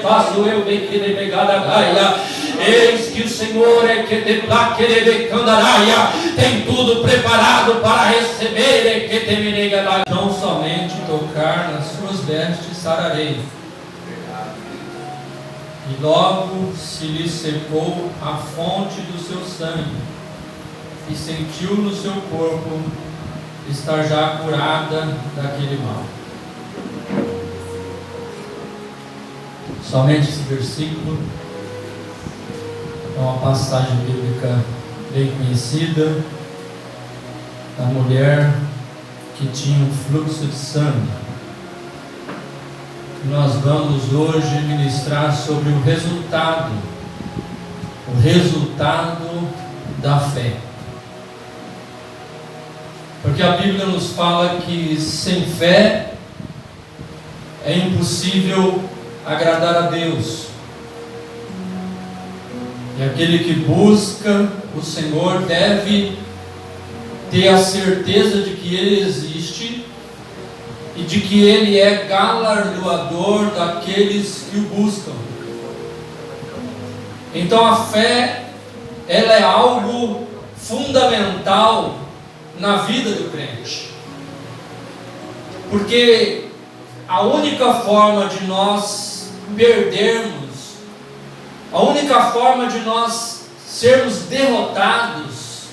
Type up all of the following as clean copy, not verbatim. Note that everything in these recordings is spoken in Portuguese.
Faço eu bem que de pegada gaia. Eis que o Senhor é que te plaque de candaraia. Tem tudo preparado para receber é que te me nega. Não somente tocar nas suas vestes sararei. E logo se lhe secou a fonte do seu sangue, e sentiu no seu corpo estar já curada daquele mal. Somente esse versículo é uma passagem bíblica bem conhecida da mulher que tinha um fluxo de sangue. Nós vamos hoje ministrar sobre o resultado da fé. Porque a Bíblia nos fala que sem fé é impossível agradar a Deus. E aquele que busca o Senhor deve ter a certeza de que Ele existe e de que Ele é galardoador daqueles que o buscam. Então a fé, ela é algo fundamental na vida do crente. Porque a única forma de nós perdermos, a única forma de nós sermos derrotados,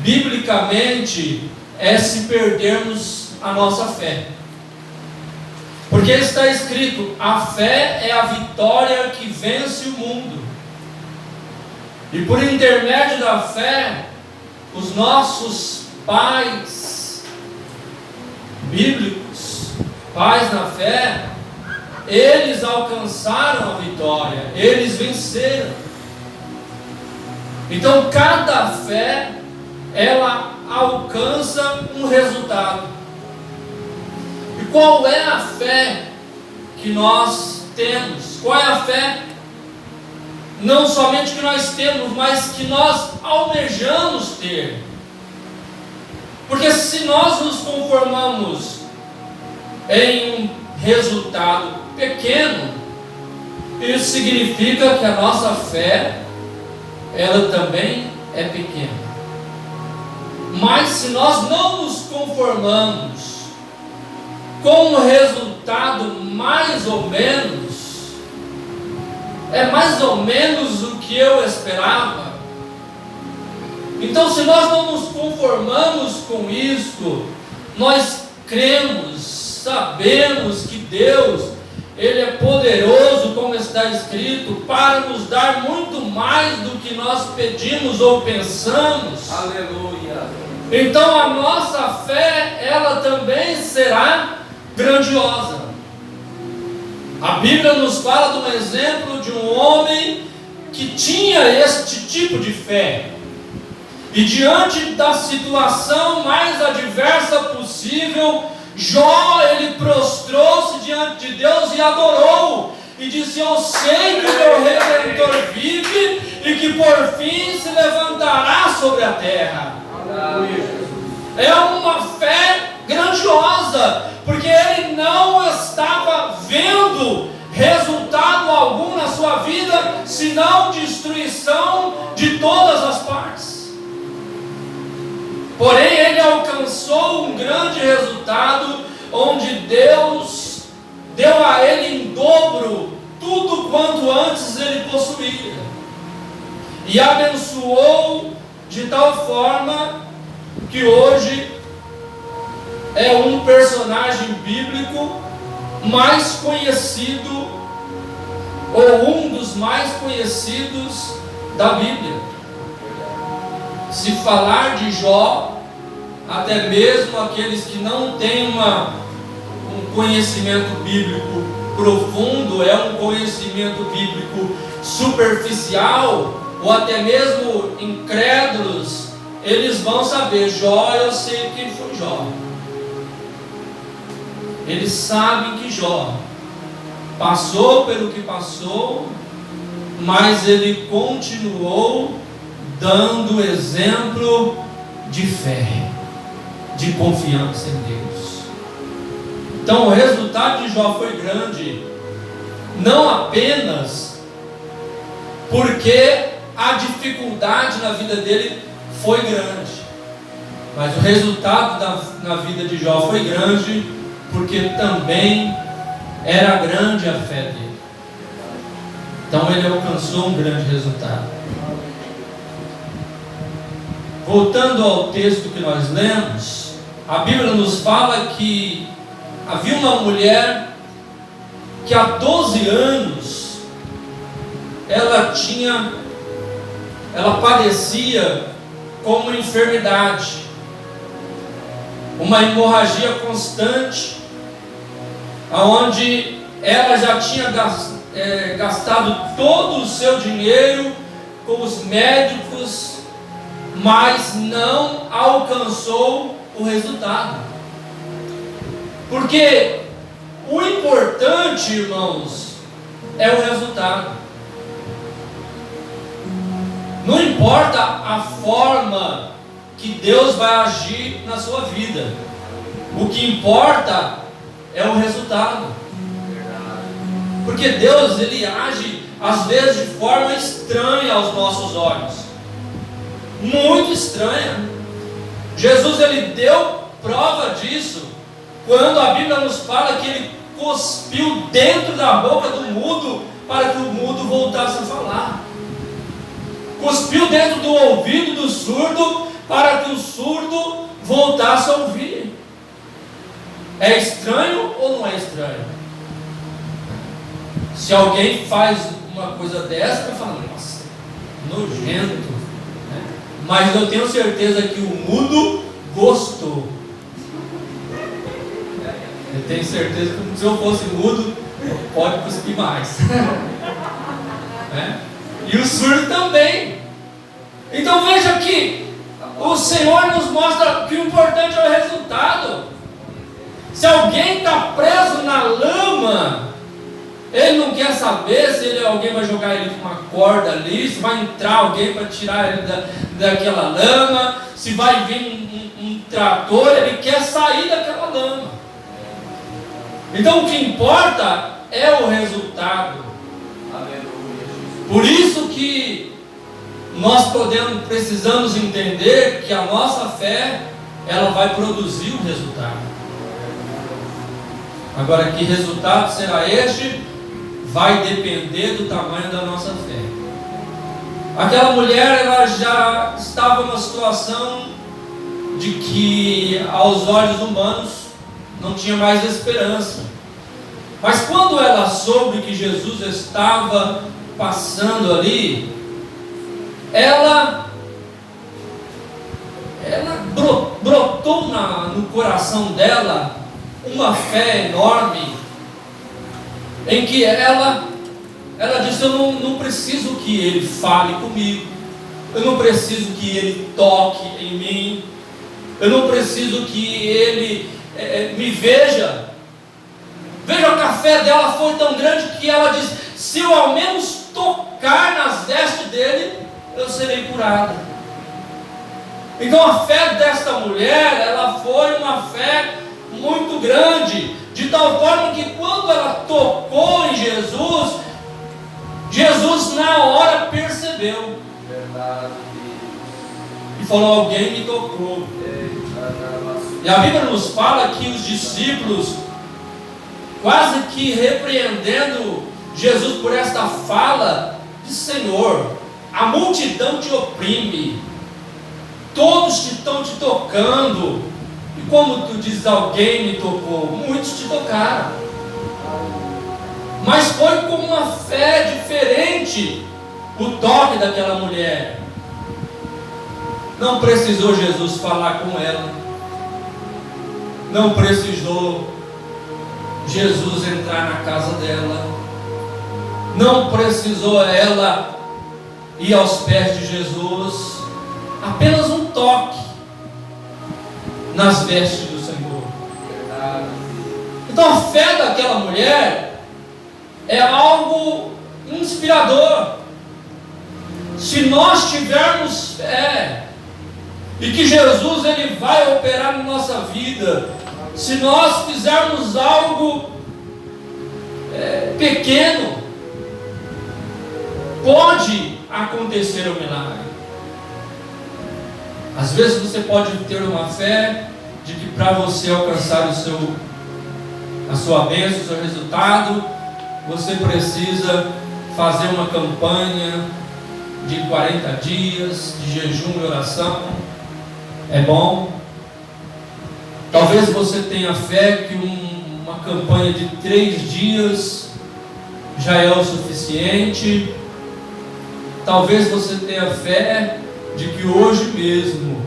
biblicamente, é se perdermos a nossa fé. Porque está escrito: a fé é a vitória que vence o mundo. E por intermédio da fé, os nossos pais bíblicos, pais na fé, eles alcançaram a vitória, eles venceram. Então cada fé, ela alcança um resultado. E qual é a fé que nós temos? Qual é a fé? Não somente que nós temos, mas que nós almejamos ter. Porque se nós nos conformamos em um resultado pequeno, isso significa que a nossa fé, ela também é pequena. Mas se nós não nos conformamos com um resultado mais ou menos, é mais ou menos o que eu esperava. Então, se nós não nos conformamos com isso, nós cremos, sabemos que Deus, Ele é poderoso, como está escrito, para nos dar muito mais do que nós pedimos ou pensamos. Aleluia. Então a nossa fé, ela também será grandiosa. A Bíblia nos fala de um exemplo de um homem que tinha este tipo de fé. E diante da situação mais adversa possível, Jó, ele prostrou-se diante de Deus e adorou. E disse: eu sei que o meu Redentor vive e que por fim se levantará sobre a terra. É uma fé grandiosa, porque ele não estava vendo resultado algum na sua vida, senão destruição de todas as partes. Porém, ele alcançou um grande resultado, onde Deus deu a ele em dobro tudo quanto antes ele possuía, e abençoou de tal forma que hoje é um personagem bíblico mais conhecido, ou um dos mais conhecidos da Bíblia. Se falar de Jó, até mesmo aqueles que não têm um conhecimento bíblico profundo, é um conhecimento bíblico superficial, ou até mesmo incrédulos, eles vão saber: Jó, eu sei quem foi Jó. Eles sabem que Jó passou pelo que passou, mas ele continuou dando exemplo de fé, de confiança em Deus. Então o resultado de Jó foi grande, não apenas porque a dificuldade na vida dele foi grande, mas o resultado na vida de Jó foi grande, porque também era grande a fé dele. Então ele alcançou um grande resultado. Voltando ao texto que nós lemos, a Bíblia nos fala que havia uma mulher que há 12 anos ela padecia com uma enfermidade, uma hemorragia constante, onde ela já tinha gastado todo o seu dinheiro com os médicos, mas não alcançou o resultado. Porque o importante, irmãos, é o resultado. Não importa a forma que Deus vai agir na sua vida, o que importa é o resultado. Porque Deus, Ele age às vezes de forma estranha aos nossos olhos, muito estranha. Jesus, Ele deu prova disso quando a Bíblia nos fala que Ele cuspiu dentro da boca do mudo para que o mudo voltasse a falar, cuspiu dentro do ouvido do surdo para que o surdo voltasse a ouvir. É estranho ou não é estranho? Se alguém faz uma coisa dessa, vai falar, nossa, nojento, né? Mas eu tenho certeza que o mudo gostou. Eu tenho certeza que se eu fosse mudo, pode cuspir mais. Né? E o surdo também. Então veja que o Senhor nos mostra que o importante é o resultado. Se alguém está preso na lama, ele não quer saber se alguém vai jogar ele com uma corda ali, se vai entrar alguém para tirar ele daquela lama, se vai vir um trator, ele quer sair daquela lama. Então o que importa é o resultado. Por isso que nós precisamos entender que a nossa fé, ela vai produzir o resultado. Agora, que resultado será este? Vai depender do tamanho da nossa fé. Aquela mulher, ela já estava numa situação de que aos olhos humanos não tinha mais esperança. Mas quando ela soube que Jesus estava passando ali, ela brotou no coração dela uma fé enorme, em que ela disse, eu não preciso que ele fale comigo, eu não preciso que ele toque em mim, eu não preciso que ele me veja. Veja que a fé dela foi tão grande que ela disse, se eu ao menos tocar nas vestes dele, eu serei curada. Então a fé desta mulher, ela foi uma fé muito grande, de tal forma que quando ela tocou em Jesus, Jesus na hora percebeu. E falou, alguém me tocou. E a Bíblia nos fala que os discípulos, quase que repreendendo Jesus por esta fala, disse, Senhor, a multidão te oprime, todos estão te tocando, e como tu dizes, alguém me tocou, muitos te tocaram. Mas foi com uma fé diferente o toque daquela mulher. Não precisou Jesus falar com ela, não precisou Jesus entrar na casa dela, não precisou ela ir aos pés de Jesus, apenas um toque nas vestes do Senhor. Então a fé daquela mulher é algo inspirador. Se nós tivermos fé e que Jesus ele vai operar na nossa vida, se nós fizermos algo pequeno, pode acontecer o milagre. Às vezes você pode ter uma fé de que para você alcançar a sua bênção, o seu resultado, você precisa fazer uma campanha de 40 dias de jejum e oração. É bom. Talvez você tenha fé que uma campanha de 3 dias já é o suficiente. Talvez você tenha fé de que hoje mesmo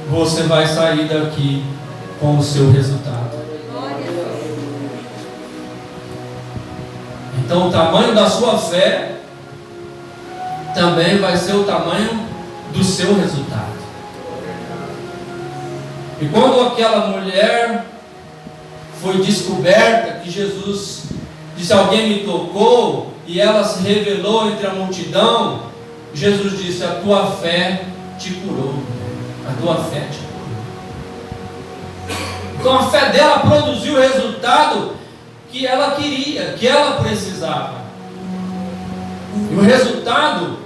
você vai sair daqui com o seu resultado. Então o tamanho da sua fé também vai ser o tamanho do seu resultado. E quando aquela mulher foi descoberta, que Jesus disse: alguém me tocou, e ela se revelou entre a multidão, Jesus disse: a tua fé te curou. A tua fé te curou. Então a fé dela produziu o resultado que ela queria, que ela precisava. E o resultado,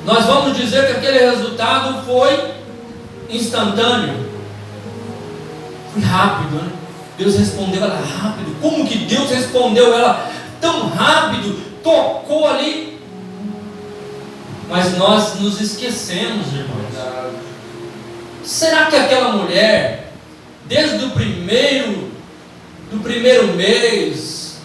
nós vamos dizer que aquele resultado foi instantâneo. Foi rápido, né? Deus respondeu ela rápido. Como que Deus respondeu ela tão rápido? Tocou ali. Mas nós nos esquecemos, irmãos. Será que aquela mulher, desde o primeiro mês,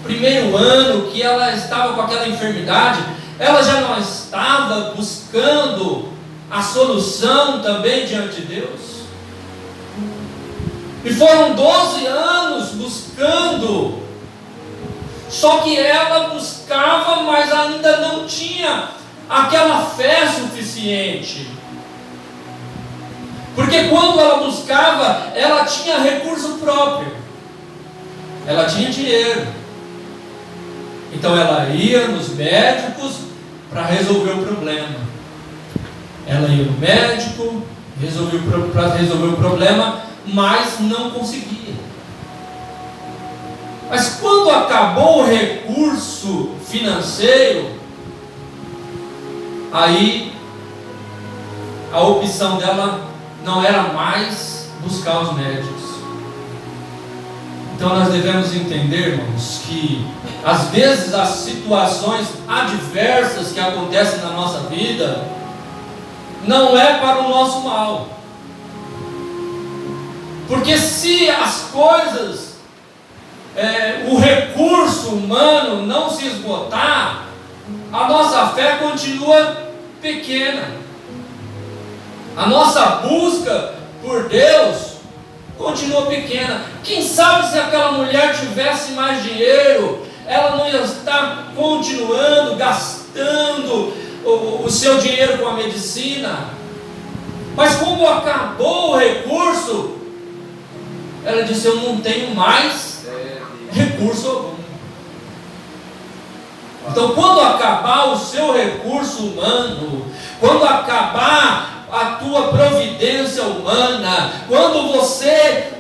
primeiro ano que ela estava com aquela enfermidade, ela já não estava buscando a solução também diante de Deus? E foram 12 anos buscando. Só que ela buscava, mas ainda não tinha aquela fé suficiente. Porque quando ela buscava, ela tinha recurso próprio. Ela tinha dinheiro. Então ela ia nos médicos para resolver o problema. Ela ia no médico para resolver o problema, mas não conseguia. Mas quando acabou o recurso financeiro, aí a opção dela não era mais buscar os médicos. Então nós devemos entender, irmãos, que às vezes as situações adversas que acontecem na nossa vida não é para o nosso mal. Porque se as coisas, o recurso humano não se esgotar, a nossa fé continua pequena. A nossa busca por Deus continua pequena. Quem sabe se aquela mulher tivesse mais dinheiro, ela não ia estar continuando gastando o seu dinheiro com a medicina. Mas como acabou o recurso, ela disse: eu não tenho mais recurso algum. Então quando acabar o seu recurso humano, quando acabar a tua providência humana, quando você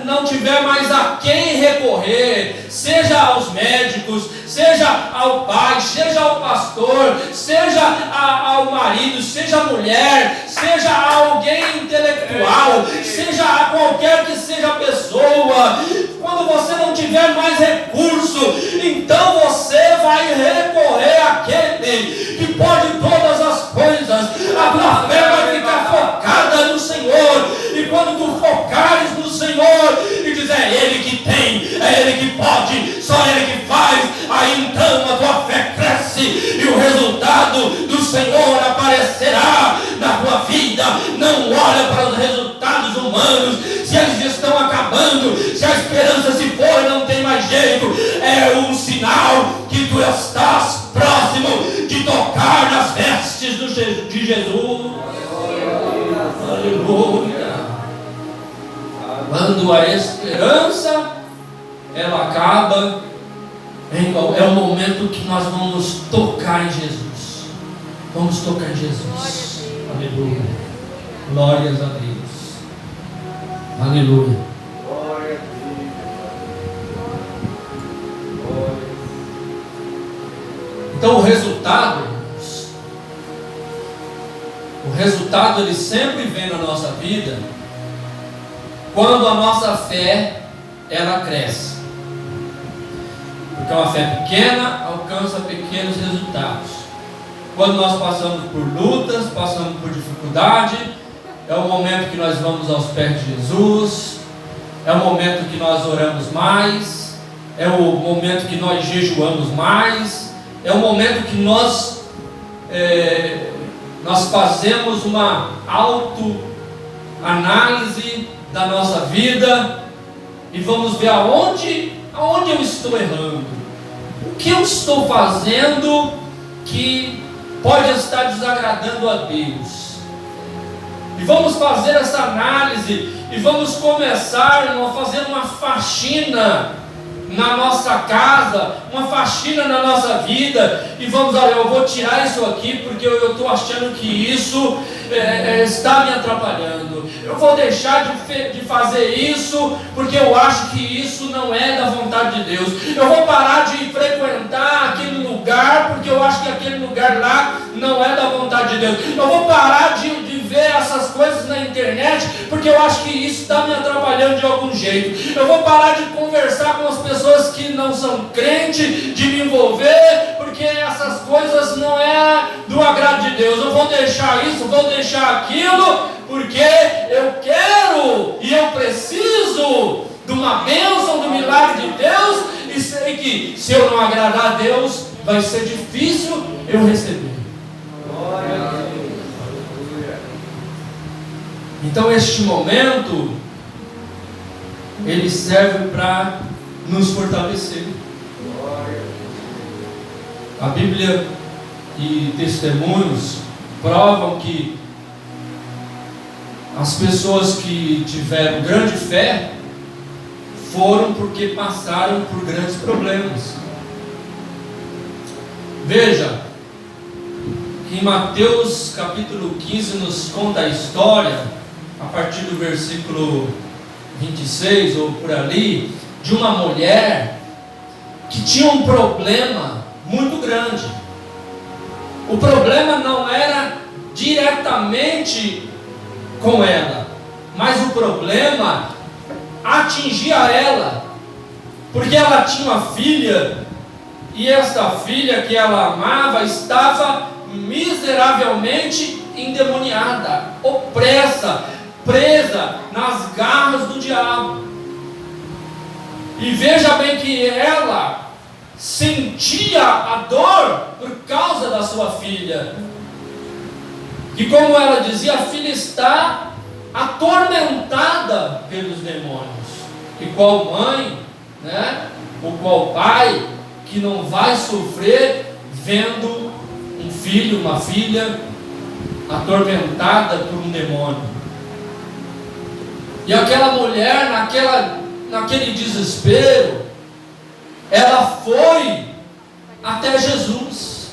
não tiver mais a quem recorrer, seja aos médicos, seja ao pai, seja ao pastor, seja ao marido, seja a mulher, seja a alguém intelectual, seja a qualquer que seja a pessoa, quando você não tiver mais recurso, então você vai recorrer àquele que pode todas as coisas. A tua fé vai ficar focada no Senhor, e quando tu focares no Senhor e dizer: é Ele que tem, é Ele que pode, só Ele que faz, aí então a tua fé cresce e o resultado do Senhor aparecerá na tua vida. Não olha para os resultados humanos, se eles estão acabando, se a esperança se for e não tem mais jeito, é um sinal que tu estás próximo de tocar nas vestes de Jesus. Aleluia. Quando a esperança ela acaba, é o momento que nós vamos tocar em Jesus. Vamos tocar em Jesus. Aleluia. Glórias a Deus. Aleluia. resultado ele sempre vem na nossa vida quando a nossa fé ela cresce. Porque uma fé pequena alcança pequenos resultados. Quando nós passamos por lutas, passamos por dificuldade, é o momento que nós vamos aos pés de Jesus, é o momento que nós oramos mais, é o momento que nós jejuamos mais, é o momento que nós fazemos uma autoanálise da nossa vida e vamos ver aonde eu estou errando, o que eu estou fazendo que pode estar desagradando a Deus. E vamos fazer essa análise e vamos começar a fazer uma faxina na nossa casa, uma faxina na nossa vida, e vamos, olha, eu vou tirar isso aqui porque eu estou achando que isso está me atrapalhando, eu vou deixar de fazer isso porque eu acho que isso não é da vontade de Deus, eu vou parar de frequentar aquele lugar porque eu acho que aquele lugar lá não é da vontade de Deus, eu vou parar de ver essas coisas na internet porque eu acho que isso está me atrapalhando de algum jeito, eu vou parar de conversar com as pessoas que não são crentes, de me envolver porque essas coisas não é do agrado de Deus, eu vou deixar isso, vou deixar aquilo porque eu quero e eu preciso de uma bênção, do milagre de Deus, e sei que se eu não agradar a Deus vai ser difícil eu receber. Glória a Deus. Então este momento ele serve para nos fortalecer. A Bíblia e testemunhos provam que as pessoas que tiveram grande fé foram porque passaram por grandes problemas. Veja que em Mateus capítulo 15 nos conta a história, a partir do versículo 26 ou por ali, de uma mulher que tinha um problema muito grande. O problema não era diretamente com ela, mas o problema atingia ela, porque ela tinha uma filha, e esta filha que ela amava estava miseravelmente endemoniada, opressa, presa nas garras do diabo. E veja bem que ela sentia a dor por causa da sua filha. E como ela dizia, a filha está atormentada pelos demônios. E qual mãe, né? Ou qual pai que não vai sofrer vendo um filho, uma filha atormentada por um demônio? E aquela mulher, naquele desespero, ela foi até Jesus.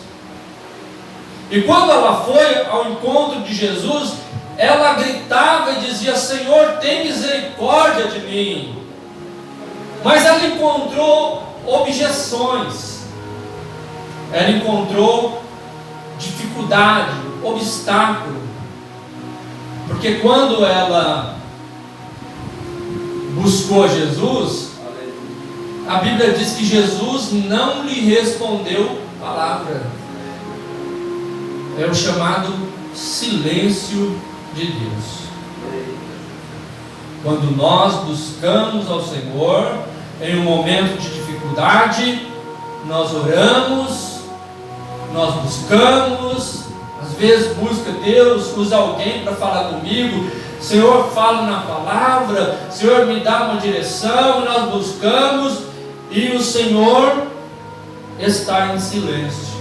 E quando ela foi ao encontro de Jesus, ela gritava e dizia: Senhor, tem misericórdia de mim. Mas ela encontrou objeções, ela encontrou dificuldade, obstáculo, porque quando ela buscou Jesus, a Bíblia diz que Jesus não lhe respondeu palavra. É o chamado silêncio de Deus. Quando nós buscamos ao Senhor em um momento de dificuldade, nós oramos, nós buscamos, às vezes busca Deus, usa alguém para falar comigo, Senhor, fala na palavra, Senhor, me dá uma direção, nós buscamos, e o Senhor está em silêncio.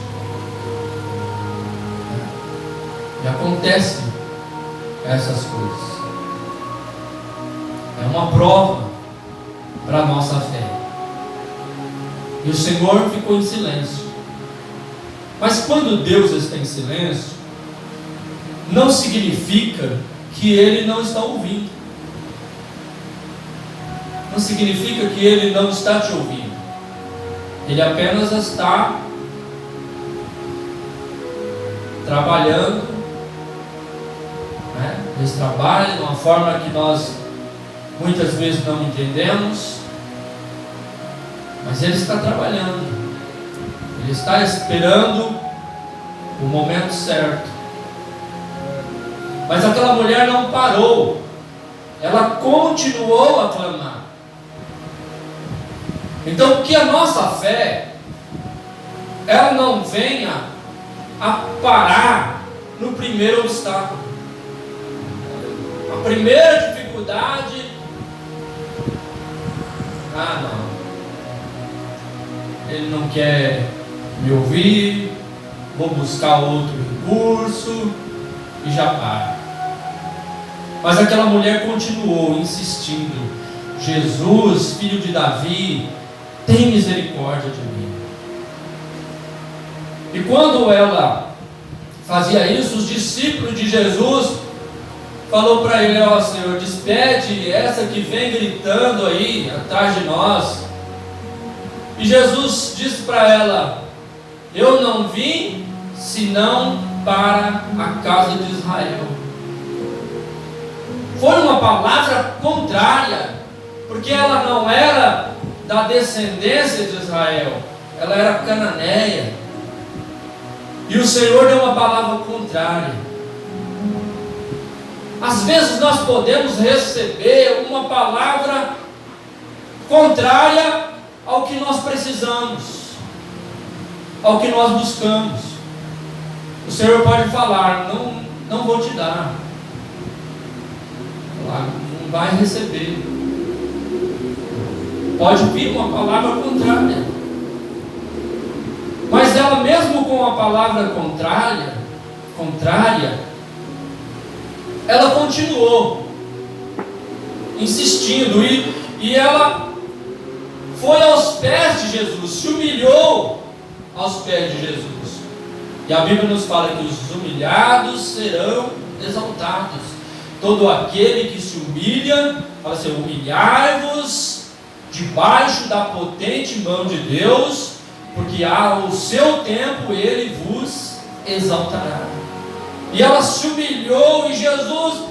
E acontece essas coisas. É uma prova para a nossa fé. E o Senhor ficou em silêncio. Mas quando Deus está em silêncio, não significa que Ele não está ouvindo. Não significa que Ele não está te ouvindo. Ele apenas está trabalhando Eles trabalham de uma forma que nós muitas vezes não entendemos, mas Ele está trabalhando, Ele está esperando o momento certo. Mas aquela mulher não parou, ela continuou a clamar. Então, que a nossa fé, ela não venha a parar no primeiro obstáculo. A primeira dificuldade, não, ele não quer me ouvir, vou buscar outro recurso e já para. Mas aquela mulher continuou insistindo: Jesus, filho de Davi, tem misericórdia de mim. E quando ela fazia isso, os discípulos de Jesus falou para ele: ó Senhor, despede essa que vem gritando aí atrás de nós. E Jesus disse para ela: eu não vim senão para a casa de Israel. Foi uma palavra contrária, porque ela não era da descendência de Israel, ela era cananeia. E o Senhor deu uma palavra contrária. Às vezes nós podemos receber uma palavra contrária ao que nós precisamos, ao que nós buscamos. O Senhor pode falar: não vou te dar, não vai receber. Pode vir uma palavra contrária, mas ela mesmo com a palavra contrária, ela continuou insistindo, e ela foi aos pés de Jesus, se humilhou aos pés de Jesus. E a Bíblia nos fala que os humilhados serão exaltados. Todo aquele que se humilha, fala assim: humilhai-vos debaixo da potente mão de Deus, porque ao seu tempo Ele vos exaltará. E ela se humilhou, e Jesus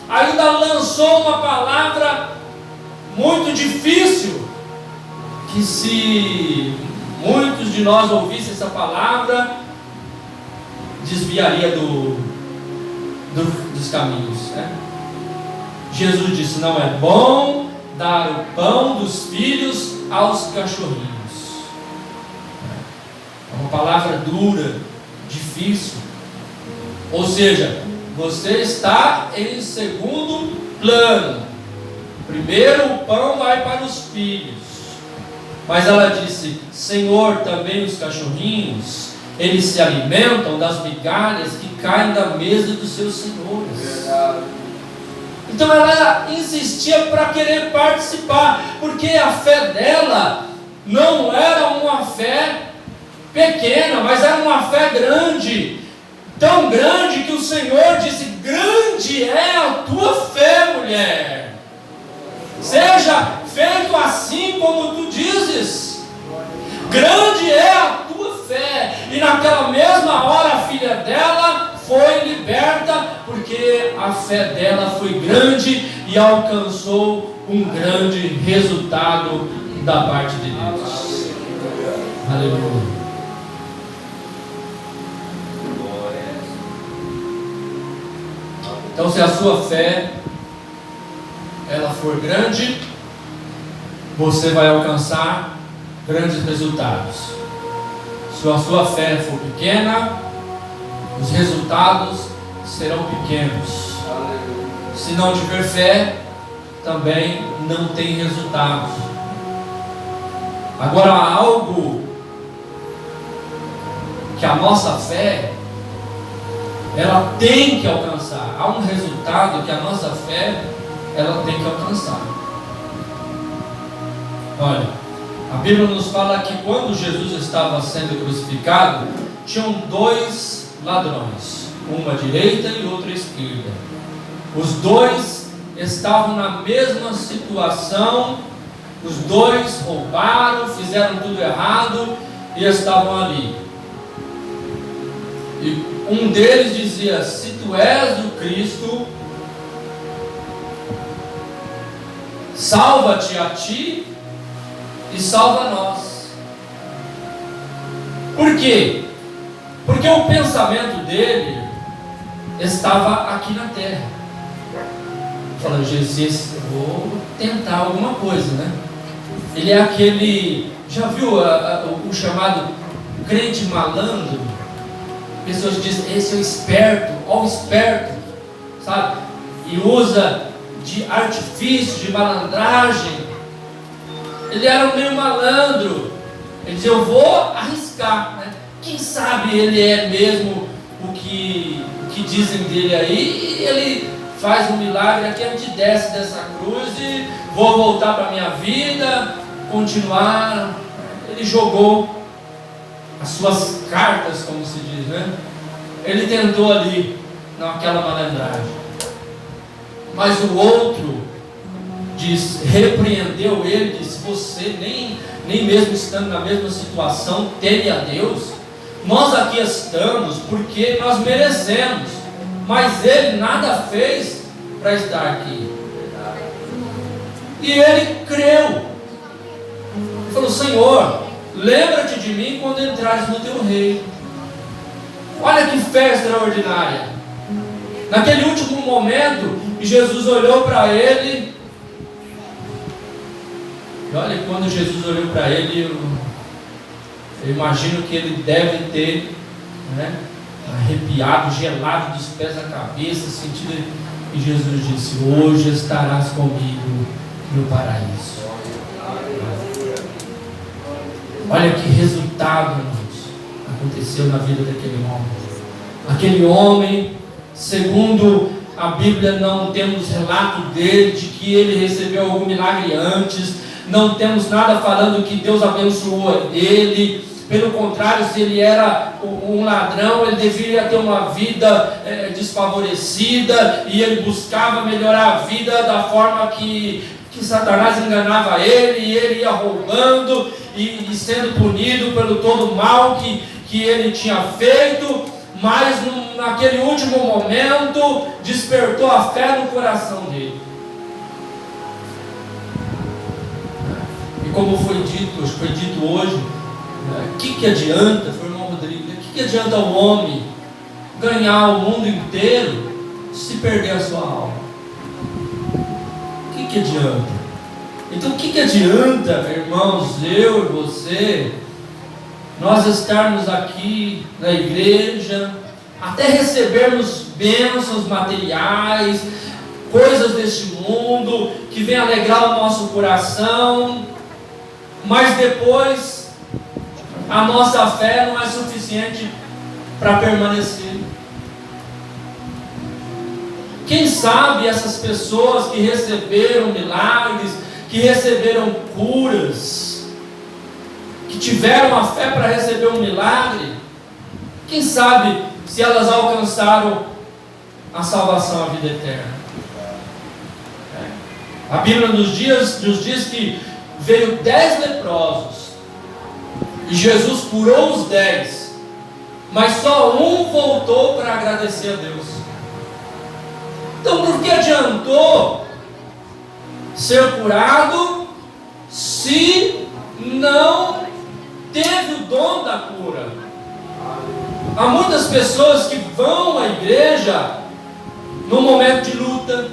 ainda lançou uma palavra muito difícil, que se muitos de nós ouvissem essa palavra, desviaria dos caminhos, né? Jesus disse: não é bom dar o pão dos filhos aos cachorrinhos. É uma palavra dura, difícil. Ou seja, você está em segundo plano. Primeiro o pão vai para os filhos. Mas ela disse: Senhor, também os cachorrinhos, eles se alimentam das migalhas que caem da mesa dos seus senhores. Então ela insistia para querer participar, porque a fé dela não era uma fé pequena, mas era uma fé grande. Tão grande que o Senhor disse: grande é a tua fé, mulher. Seja feito assim como tu dizes. Grande é a tua fé. E naquela mesma hora a filha dela foi liberta, porque a fé dela foi grande e alcançou um grande resultado da parte de Deus. Aleluia. Então, se a sua fé ela for grande, você vai alcançar grandes resultados. Se a sua fé for pequena, os resultados serão pequenos. Se não tiver fé, também não tem resultados. Agora, há algo que a nossa fé ela tem que alcançar. Há um resultado que a nossa fé ela tem que alcançar. Olha, a Bíblia nos fala que quando Jesus estava sendo crucificado, tinham dois ladrões, uma à direita e outra à esquerda. Os dois estavam na mesma situação, os dois roubaram, fizeram tudo errado e estavam ali. E um deles dizia: se tu és o Cristo, Salva-te a ti e salva nós. Por quê? Porque o pensamento dele estava aqui na terra. Falando, Jesus, eu vou tentar alguma coisa, né? Ele é aquele, já viu o chamado crente malandro? Pessoas dizem, esse é o esperto, ó o esperto, sabe? E usa de artifício, de malandragem. Ele era meio malandro. Ele dizia, eu vou arriscar, né? Quem sabe ele é mesmo o que dizem dele aí, e ele faz um milagre aqui, a gente desce dessa cruz e vou voltar para a minha vida, continuar. Ele jogou as suas cartas, como se diz, né? Ele tentou ali, naquela malandragem. Mas o outro repreendeu ele, disse, você nem mesmo estando na mesma situação, teme a Deus. Nós aqui estamos porque nós merecemos, mas ele nada fez para estar aqui. E ele creu. Ele falou, Senhor, lembra-te de mim quando entrares no teu reino. Olha que fé extraordinária. Naquele último momento, Jesus olhou para ele. E olha, quando Jesus olhou para ele, eu imagino que ele deve ter, né, arrepiado, gelado dos pés à cabeça, sentido. E Jesus disse, hoje estarás comigo no paraíso. Olha que resultado, irmãos, aconteceu na vida daquele homem. Aquele homem, segundo a Bíblia, não temos relato dele, de que ele recebeu algum milagre antes, não temos nada falando que Deus abençoou ele. Pelo contrário, se ele era um ladrão, ele deveria ter uma vida desfavorecida, e ele buscava melhorar a vida da forma que Satanás enganava ele, e ele ia roubando e sendo punido pelo todo o mal que ele tinha feito. Mas naquele último momento despertou a fé no coração dele. E como foi dito hoje, o que adianta, foi o irmão Rodrigo, o que adianta o homem ganhar o mundo inteiro se perder a sua alma? O que adianta? Então o que adianta, irmãos, eu e você, nós estarmos aqui na igreja, até recebermos bênçãos materiais, coisas deste mundo, que vem alegrar o nosso coração, mas depois a nossa fé não é suficiente para permanecer. Quem sabe essas pessoas que receberam milagres, que receberam curas, que tiveram a fé para receber um milagre, quem sabe se elas alcançaram a salvação, a vida eterna. A Bíblia nos diz que veio 10 leprosos e Jesus curou os 10, mas só um voltou para agradecer a Deus. Então por que adiantou ser curado se não teve o dom da cura? Há muitas pessoas que vão à igreja no momento de luta,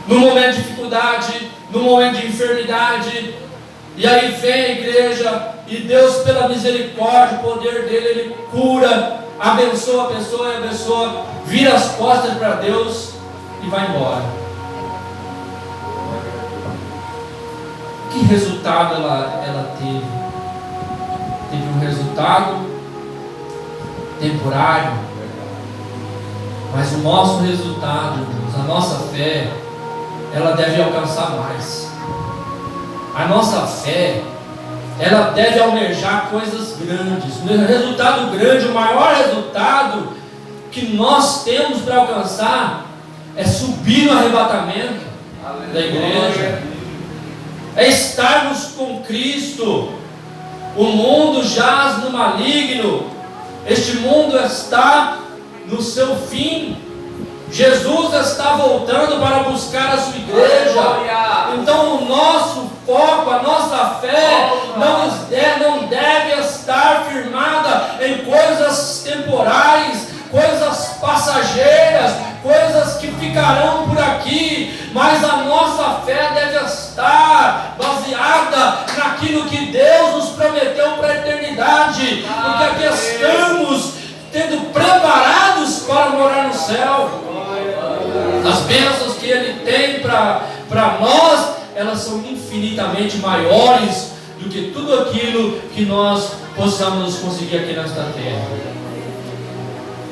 no momento de dificuldade, no momento de enfermidade, e aí vem a igreja e Deus, pela misericórdia, o poder dele, ele cura, abençoa a pessoa, e a pessoa vira as costas para Deus e vai embora. Que resultado ela teve? Teve um resultado temporário, mas o nosso resultado, a nossa fé, ela deve alcançar mais. A nossa fé, ela deve almejar coisas grandes. O resultado grande, o maior resultado que nós temos para alcançar é subir no arrebatamento da igreja, é estarmos com Cristo. O mundo jaz no maligno, este mundo está no seu fim. Jesus está voltando para buscar a sua igreja. Então nosso foco, a nossa fé não deve estar firmada em coisas temporais, coisas passageiras, coisas que ficarão por aqui, mas a nossa fé deve estar baseada naquilo que Deus nos prometeu para a eternidade, porque aqui estamos tendo preparados para morar no céu. As bênçãos que Ele tem para nós, elas são infinitamente maiores do que tudo aquilo que nós possamos conseguir aqui nesta terra.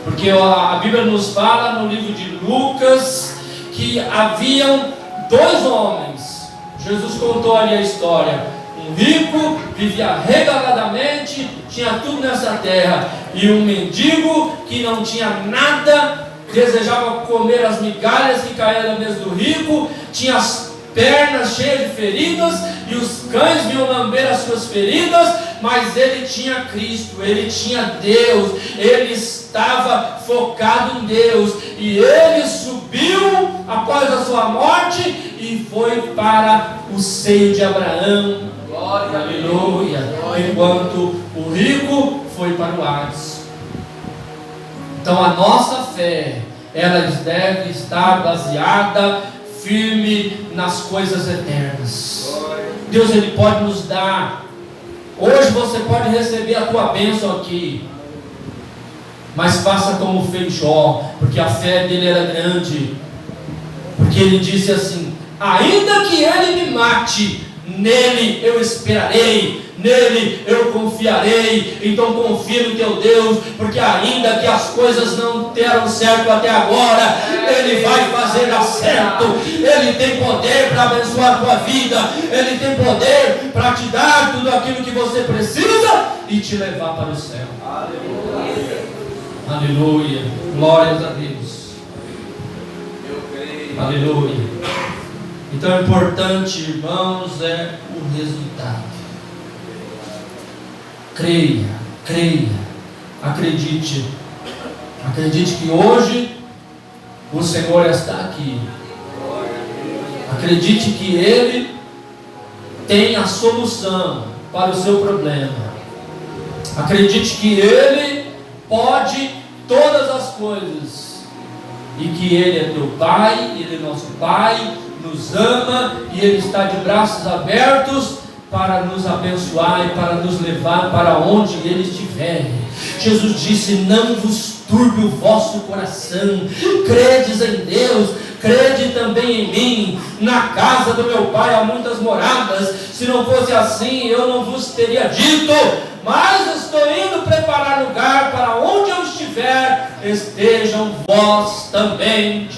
Porque a Bíblia nos fala no livro de Lucas que haviam 2 homens. Jesus contou ali a história. Um rico vivia regaladamente, tinha tudo nessa terra, e um mendigo que não tinha nada, desejava comer as migalhas que caíam da mesa do rico, tinha as pernas cheias de feridas, e os cães vinham lamber as suas feridas, mas ele tinha Cristo, ele tinha Deus, ele estava focado em Deus, e ele subiu após a sua morte e foi para o seio de Abraão. Glória, aleluia. Enquanto o rico foi para o Hades. Então a nossa fé, ela deve estar baseada, firme nas coisas eternas. Deus, Ele pode nos dar. Hoje você pode receber a tua bênção aqui, mas faça como fez Jó, porque a fé dele era grande. Porque ele disse assim: ainda que ele me mate, nele eu esperarei, nele eu confiarei. Então confia no teu Deus, porque ainda que as coisas não deram certo até agora, Ele vai fazer dar certo. Ele tem poder para abençoar a tua vida, Ele tem poder para te dar tudo aquilo que você precisa e te levar para o céu. Aleluia, aleluia, glórias a Deus. Aleluia. Então o importante, irmãos, é o resultado. Creia, acredite que hoje o Senhor está aqui. Acredite que Ele tem a solução para o seu problema. Acredite que Ele pode todas as coisas, e que Ele é teu Pai, Ele é nosso Pai, nos ama, e Ele está de braços abertos para nos abençoar e para nos levar para onde Ele estiver. Jesus disse: não vos turbe o vosso coração, credes em Deus, crede também em mim. Na casa do meu Pai há muitas moradas, se não fosse assim eu não vos teria dito, mas estou indo preparar lugar para onde eu estiver, estejam vós também.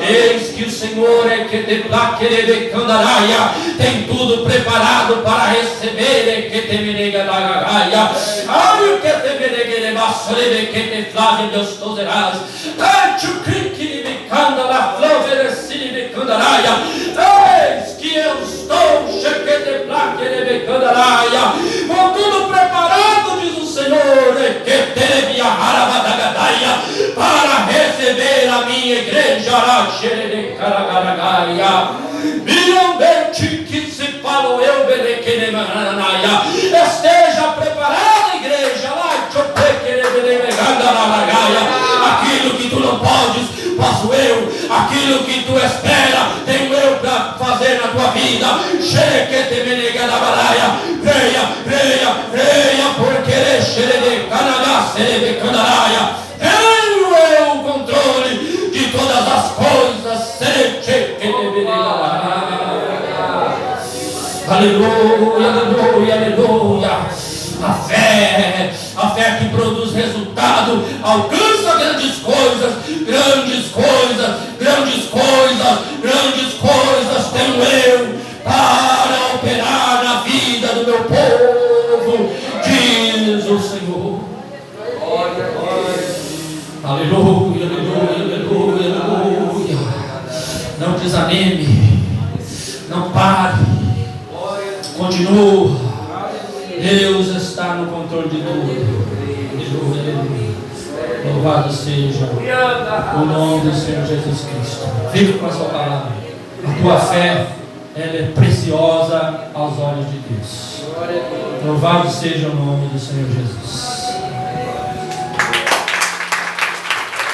Eis que o Senhor é que te plaquerebecandaria, tem tudo preparado para receber que te menegadagaia. Ai, que te menegarebaçorebe que te flave Deus tozerás. Ai, chucrique me canda la floverecine me candaria. Eis que eu estou chequete plaquerebecandaria, com tudo preparado, diz o Senhor, que te me arabadagadaia, para receber a minha igreja. Que se falou eu esteja preparada, igreja. Aquilo que tu não podes, posso eu. Aquilo que tu espera, tenho eu para fazer na tua vida. Creia, porque tenho eu o controle de todas as coisas. Aleluia, aleluia. A fé que produz resultado, alcança grandes coisas tenho eu para operar na vida do meu povo, diz o Senhor. Aleluia, aleluia. Não desanime, não pare, continua. Deus está no controle de tudo. Louvado seja o nome do Senhor Jesus Cristo. Fique com a sua palavra. A tua fé, ela é preciosa aos olhos de Deus. Louvado seja o nome do Senhor Jesus.